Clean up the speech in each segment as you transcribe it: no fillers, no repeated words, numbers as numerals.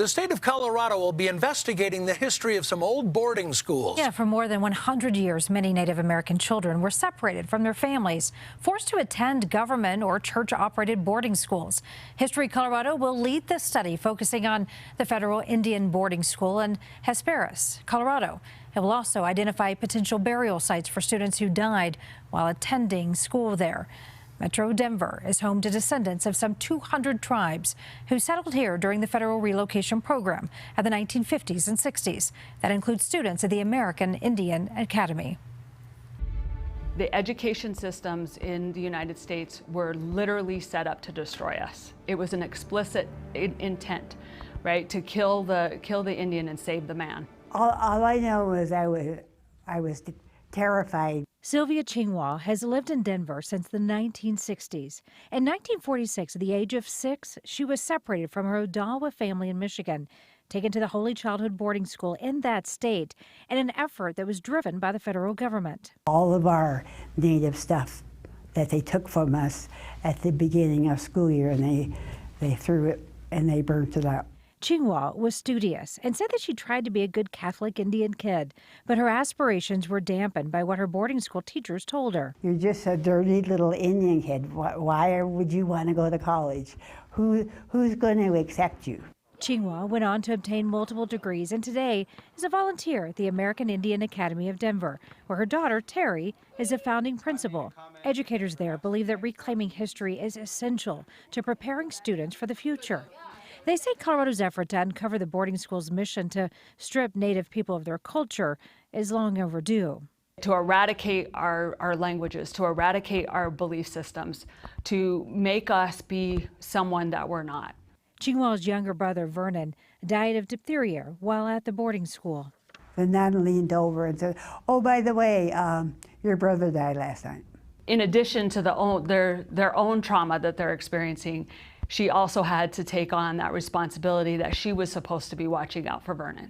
The state of Colorado will be investigating the history of some old boarding schools. Yeah, for more than 100 years, many Native American children were separated from their families, forced to attend government or church-operated boarding schools. History Colorado will lead this study, focusing on the federal Indian boarding school in Hesperis, Colorado. It will also identify potential burial sites for students who died while attending school there. Metro Denver is home to descendants of some 200 tribes who settled here during the federal relocation program at the 1950s and 60s. That includes students at the American Indian Academy. The education systems in the United States were literally set up to destroy us. It was an explicit intent, right, to kill the Indian and save the man. All I know is I was terrified. Sylvia Chingwa has lived in Denver since the 1960s. In 1946, at the age of 6, she was separated from her Odawa family in Michigan, taken to the Holy Childhood boarding school in that state, in an effort that was driven by the federal government. All of our native stuff that they took from us at the beginning of school year, and they threw it and they burnt it up. Chingwa was studious and said that she tried to be a good Catholic Indian kid, but her aspirations were dampened by what her boarding school teachers told her. You're just a dirty little Indian kid. Why would you want to go to college? Who's going to accept you? Chingwa went on to obtain multiple degrees and today is a volunteer at the American Indian Academy of Denver, where her daughter, Terry, is a founding principal. Educators there believe that reclaiming history is essential to preparing students for the future. They say Colorado's effort to uncover the boarding school's mission to strip Native people of their culture is long overdue. To eradicate our languages, to eradicate our belief systems, to make us be someone that we're not. Chingwa's younger brother, Vernon, died of diphtheria while at the boarding school. The nun leaned over and said, "Oh, by the way, your brother died last night." In addition to their own trauma that they're experiencing, she also had to take on that responsibility that she was supposed to be watching out for Vernon,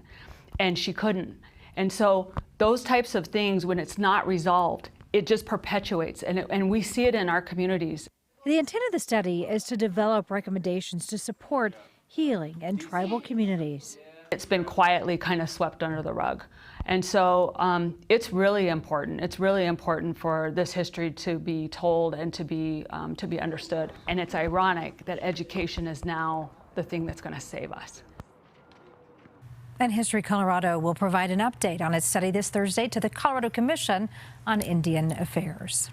and she couldn't. And so those types of things, when it's not resolved, it just perpetuates, and we see it in our communities. The intent of the study is to develop recommendations to support healing in tribal communities. It's been quietly kind of swept under the rug. And so it's really important. It's really important for this history to be told and to be understood. And it's ironic that education is now the thing that's going to save us. And History Colorado will provide an update on its study this Thursday to the Colorado Commission on Indian Affairs.